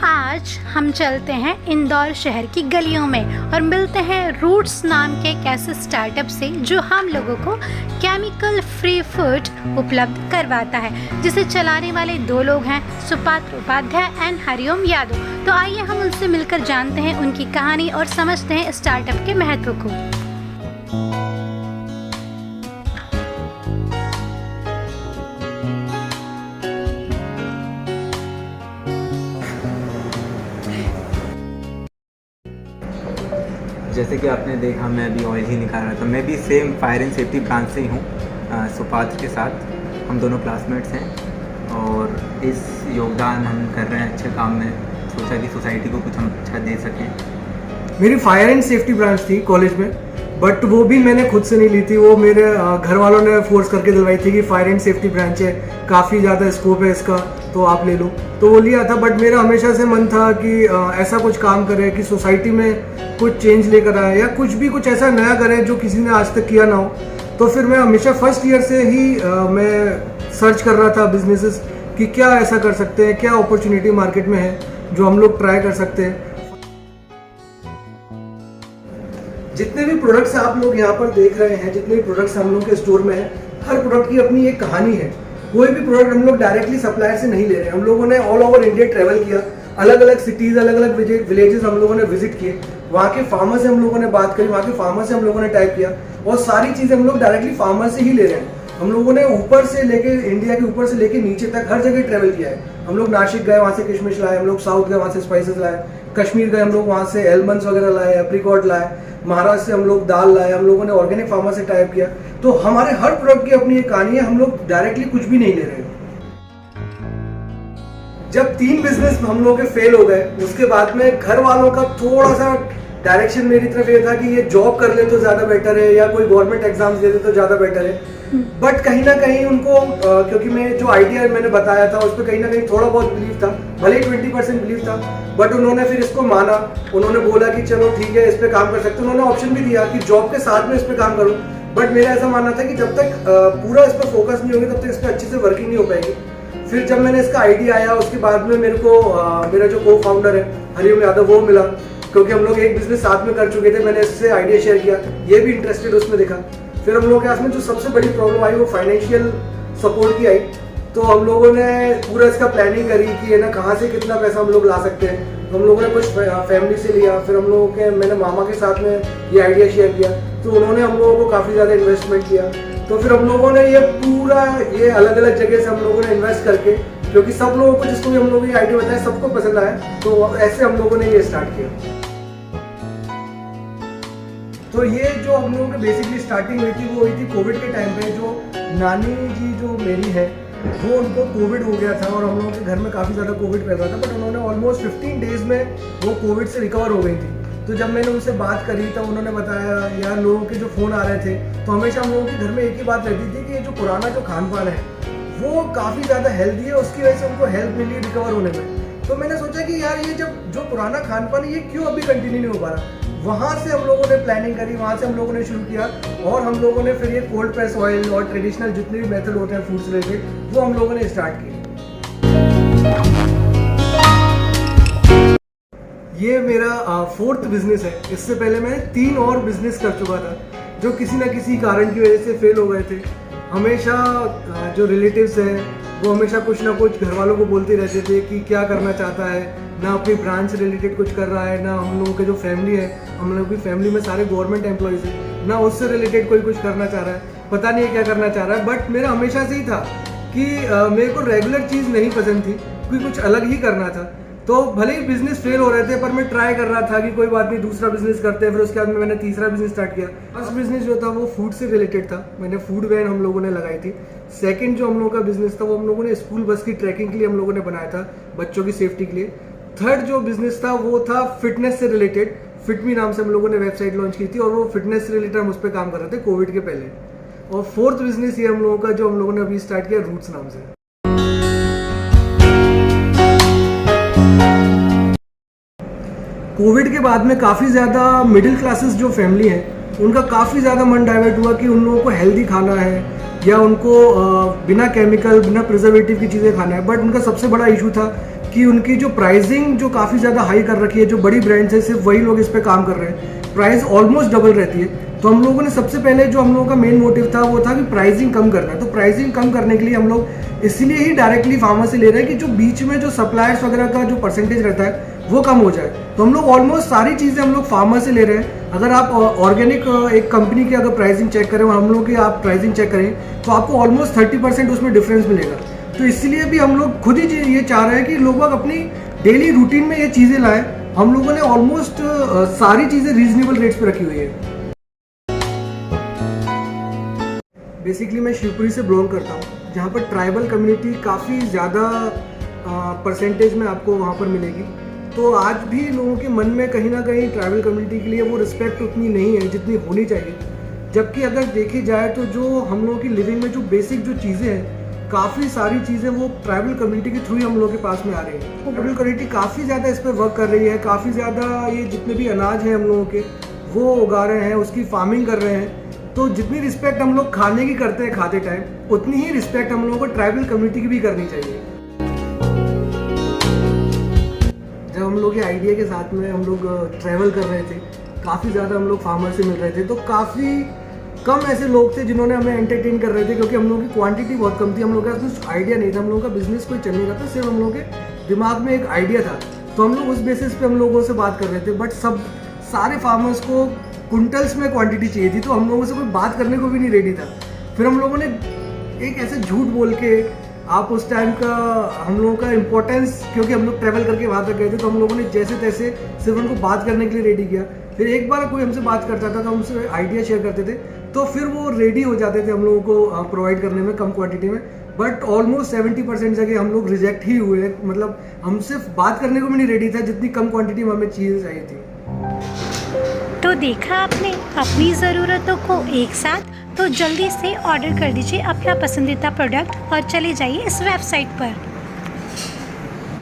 आज हम चलते हैं इंदौर शहर की गलियों में और मिलते हैं रूट्स नाम के एक ऐसे स्टार्टअप से जो हम लोगों को केमिकल फ्री फूड उपलब्ध करवाता है, जिसे चलाने वाले दो लोग हैं, सुपात्र उपाध्याय एंड हरिओम यादव। तो आइए हम उनसे मिलकर जानते हैं उनकी कहानी और समझते हैं स्टार्टअप के महत्व को। जैसे कि आपने देखा, मैं अभी ऑयल ही निकाल रहा था। मैं भी same fire and safety branch से ही हूँ, सुपात्र के साथ। हम दोनों क्लासमेट्स हैं और इस योगदान हम कर रहे हैं अच्छे काम में। सोचा कि सोसाइटी को कुछ हम अच्छा दे सकें। मेरी फायर एंड सेफ्टी ब्रांच थी कॉलेज में, बट वो भी मैंने खुद से नहीं ली थी। वो मेरे घर वालों ने फोर्स करके दिलवाई थी कि फायर एंड सेफ्टी ब्रांच है, काफ़ी ज़्यादा स्कोप है इसका, तो आप ले लो। तो वो लिया था। बट मेरा हमेशा से मन था कि ऐसा कुछ काम करे कि सोसाइटी में कुछ चेंज लेकर आए या कुछ ऐसा नया करें जो किसी ने आज तक किया ना हो। तो फिर मैं हमेशा फर्स्ट ईयर से ही मैं सर्च कर रहा था बिजनेसेस कि क्या ऐसा कर सकते हैं, क्या अपॉर्चुनिटी मार्केट में है जो हम लोग ट्राई कर सकते हैं। जितने भी प्रोडक्ट्स आप लोग यहाँ पर देख रहे हैं, जितने भी प्रोडक्ट्स हम लोग के स्टोर में है, हर प्रोडक्ट की अपनी एक कहानी है। कोई भी प्रोडक्ट हम लोग डायरेक्टली सप्लायर से नहीं ले रहे हैं। हम लोगों ने ऑल ओवर इंडिया ट्रेवल किया, अलग अलग सिटीज, अलग अलग विलेजेस हम लोगों ने विजिट किए। वहाँ के फार्मर से हम लोगों ने बात करी, वहाँ के फार्मर से हम लोगों ने टाइप किया और सारी चीज़ें हम लोग डायरेक्टली फार्मर से ही ले रहे हैं। हम लोगों ने ऊपर से लेके, इंडिया के ऊपर से लेके नीचे तक हर जगह ट्रेवल किया है। हम लोग नासिक गए, वहाँ से किशमिश लाए। हम लोग साउथ गए, वहाँ से स्पाइसेस लाए। कश्मीर गए, हम लोग वहाँ से एलमंड्स वगैरह लाए, एप्रिकॉट लाए। महाराष्ट्र से हम लोग दाल लाए। हम लोगों ने ऑर्गेनिक फार्मर से टाइप किया। तो हमारे हर प्रोडक्ट की अपनी एक कहानी है। हम लोग डायरेक्टली कुछ भी नहीं ले रहे हैं। जब 3 बिजनेस हम लोगों के फेल हो गए, उसके बाद में घर वालों का थोड़ा सा डायरेक्शन मेरी तरफ ये था कि ये जॉब कर ले तो ज़्यादा बेटर है या कोई गवर्नमेंट एग्जाम्स दे दे तो ज़्यादा बेटर है। बट कहीं ना कहीं उनको क्योंकि मैं जो आइडिया मैंने बताया था उस पर कहीं ना कहीं थोड़ा बहुत बिलीव था, भले ही 20% बिलीव था। बट उन्होंने फिर इसको माना। उन्होंने बोला कि चलो ठीक है, इस पर काम कर सकते हो। उन्होंने ऑप्शन भी दिया कि जॉब के साथ में इस पर काम करूँ। बट मेरा ऐसा मानना था कि जब तक पूरा इस पर फोकस नहीं होगी तब तक इस पर अच्छे से वर्किंग नहीं हो पाएगी। फिर जब मैंने इसका आइडिया आया, उसके बाद में मेरे को मेरा जो को फाउंडर है हरिओम यादव, वो मिला, क्योंकि हम लोग एक बिजनेस साथ में कर चुके थे। मैंने इससे आइडिया शेयर किया, ये भी इंटरेस्टेड उसमें देखा। फिर हम लोगों के पास में जो सबसे बड़ी प्रॉब्लम आई वो फाइनेंशियल सपोर्ट की आई। तो हम लोगों ने पूरा इसका प्लानिंग करी कि है ना, कहाँ से कितना पैसा हम लोग ला सकते हैं। हम लोगों ने कुछ फैमिली से लिया। फिर हम लोगों के, मैंने मामा के साथ में ये आइडिया शेयर किया, तो उन्होंने हम लोगों को काफ़ी ज़्यादा इन्वेस्टमेंट किया। तो फिर हम लोगों ने ये पूरा ये अलग अलग जगह से हम लोगों ने इन्वेस्ट करके, क्योंकि सब लोगों को, जिसको भी हम लोगों ने ये आइडिया बताया, सबको पसंद आया, तो ऐसे हम लोगों ने ये स्टार्ट किया। तो ये जो हम लोगों की बेसिकली स्टार्टिंग हुई थी वो हुई थी कोविड के टाइम पे। जो नानी जी जो मेरी है, वो उनको कोविड हो गया था और हम लोगों के घर में काफ़ी ज़्यादा कोविड फैल रहा था। बट उन्होंने ऑलमोस्ट 15 डेज में वो कोविड से रिकवर हो गई थी। तो जब मैंने उनसे बात करी तो उन्होंने बताया, यार लोगों के जो फ़ोन आ रहे थे, तो हमेशा हम लोगों के घर में एक ही बात रहती थी कि ये जो पुराना जो खान पान है वो काफ़ी ज़्यादा हेल्दी है, उसकी वजह से उनको हेल्प मिली रिकवर होने में। तो मैंने सोचा कि यार ये जब जो पुराना खान पान है ये क्यों अभी कंटिन्यू नहीं हो पा रहा। वहाँ से हम लोगों ने प्लानिंग करी, वहाँ से हम लोगों ने शुरू किया और हम लोगों ने फिर ये कोल्ड प्रेस ऑयल और ट्रेडिशनल जितने भी मेथड होते हैं फूड से रिलेटेड, वो हम लोगों ने स्टार्ट किए। ये मेरा 4th बिजनेस है। इससे पहले मैं 3 और बिजनेस कर चुका था जो किसी न किसी कारण की वजह से फेल हो गए थे। हमेशा जो रिलेटिव्स हैं वो हमेशा कुछ ना कुछ घर वालों को बोलते रहते थे कि क्या करना चाहता है, ना अपनी ब्रांच से रिलेटेड कुछ कर रहा है, ना हम लोगों के जो फैमिली है, हम लोगों की फैमिली में सारे गवर्नमेंट एम्प्लॉयज़ हैं, ना उससे रिलेटेड कोई कुछ करना चाह रहा है, पता नहीं है क्या करना चाह रहा है। बट मेरा हमेशा से ही था कि मेरे को रेगुलर चीज़ नहीं पसंद थी, कोई कुछ अलग ही करना था। तो भले ही बिजनेस फेल हो रहे थे पर मैं ट्राई कर रहा था कि कोई बात नहीं, दूसरा बिजनेस करते हैं। फिर उसके बाद में मैंने तीसरा बिजनेस स्टार्ट किया। फर्स्ट बिजनेस जो था वो फूड से रिलेटेड था। मैंने फूड वैन हम लोगों ने लगाई थी। सेकंड जो हम लोगों का बिजनेस था वो हम लोगों ने स्कूल बस की ट्रैकिंग के लिए हम लोगों ने बनाया था, बच्चों की सेफ्टी के लिए। थर्ड जो बिजनेस था वो था फिटनेस से रिलेटेड। फिटमी नाम से हम लोगों ने वेबसाइट लॉन्च की थी और वो फिटनेस से रिलेटेड हम उस पर काम कर रहे थे कोविड के पहले। और 4th बिजनेस ये हम लोगों का जो हम लोगों ने अभी स्टार्ट किया रूट्स नाम से। कोविड के बाद में काफ़ी ज़्यादा मिडिल क्लासेस जो फैमिली है उनका काफ़ी ज़्यादा मन डाइवर्ट हुआ कि उन लोगों को हेल्दी खाना है, या उनको बिना केमिकल बिना प्रिजर्वेटिव की चीज़ें खाना है। बट उनका सबसे बड़ा इशू था कि उनकी जो प्राइसिंग जो काफ़ी ज़्यादा हाई कर रखी है, जो बड़ी ब्रांड्स है सिर्फ वही लोग इस पे काम कर रहे हैं, प्राइस ऑलमोस्ट डबल रहती है। तो हम लोगों ने सबसे पहले जो हम लोगों का मेन मोटिव था वो था कि प्राइसिंग कम करना है। तो प्राइसिंग कम करने के लिए हम लोग इसलिए ही डायरेक्टली फार्मर से ले रहे हैं कि जो बीच में जो सप्लायर्स वगैरह का जो परसेंटेज रहता है वो कम हो जाए। तो हम लोग ऑलमोस्ट सारी चीज़ें हम लोग फार्मर से ले रहे हैं। अगर आप ऑर्गेनिक एक कंपनी की अगर प्राइसिंग चेक करें और हम लोग की आप प्राइसिंग चेक करें तो आपको ऑलमोस्ट 30% उसमें डिफरेंस मिलेगा। तो इसलिए भी हम लोग खुद ही ये चाह रहे हैं कि लोग अपनी डेली रूटीन में ये चीज़ें लाएं। हम लोगों ने ऑलमोस्ट सारी चीज़ें रीजनेबल रेट्स पे रखी हुई है। बेसिकली मैं शिवपुरी से बिलोंग करता हूँ, जहाँ पर ट्राइबल कम्युनिटी काफ़ी ज़्यादा परसेंटेज में आपको वहाँ पर मिलेगी। तो आज भी लोगों के मन में कहीं ना कहीं ट्राइबल कम्युनिटी के लिए वो रिस्पेक्ट उतनी नहीं है जितनी होनी चाहिए। जबकि अगर देखी जाए तो जो हम लोगों की लिविंग में जो बेसिक जो चीज़ें हैं, काफ़ी सारी चीज़ें वो ट्राइबल कम्युनिटी के थ्रू ही हम लोग के पास में आ रही है। ट्राइबल कम्युनिटी काफ़ी ज़्यादा इस पर वर्क कर रही है, काफ़ी ज़्यादा ये जितने भी अनाज हैं हम लोगों के वो उगा रहे हैं, उसकी फार्मिंग कर रहे हैं। तो जितनी रिस्पेक्ट हम लोग खाने की करते हैं खाते टाइम, उतनी ही रिस्पेक्ट हम लोगों को ट्राइबल कम्युनिटी की भी करनी चाहिए। जब हम लोग के आइडिया के साथ में हम लोग ट्रैवल कर रहे थे, काफ़ी ज़्यादा हम लोग फार्मर से मिल रहे थे, तो काफ़ी कम ऐसे लोग थे जिन्होंने हमें एंटरटेन कर रहे थे, क्योंकि हम लोगों की क्वांटिटी बहुत कम थी। हम लोग का कुछ आइडिया नहीं था, हम लोगों का बिजनेस कोई चल नहीं रहा था, सिर्फ हम लोगों के दिमाग में एक आइडिया था। तो हम लोग उस बेसिस पे हम लोगों से बात कर रहे थे। बट सारे फार्मर्स को क्विंटल्स में क्वांटिटी चाहिए थी, तो हम लोगों से कोई बात करने को भी नहीं रेडी था। फिर हम लोगों ने एक ऐसे झूठ बोल के आप उस टाइम का हम लोगों का इम्पोर्टेंस, क्योंकि हम लोग ट्रैवल करके वहाँ तक गए थे, तो हम लोगों ने जैसे तैसे सिर्फ उनको बात करने के लिए रेडी किया। फिर एक बार कोई हमसे बात करता था तो हम उससे आइडिया शेयर करते थे, तो फिर वो रेडी हो जाते थे हम लोगों को प्रोवाइड करने में कम क्वांटिटी में। बट ऑलमोस्ट 70% जगह हम लोग रिजेक्ट ही हुए। मतलब हम सिर्फ बात करने को भी नहीं रेडी था, जितनी कम क्वांटिटी में हमें चीज़ें चाहिए थी। तो देखा आपने अपनी ज़रूरतों को एक साथ, तो जल्दी से ऑर्डर कर दीजिए अपना पसंदीदा प्रोडक्ट और चले जाइए इस वेबसाइट पर।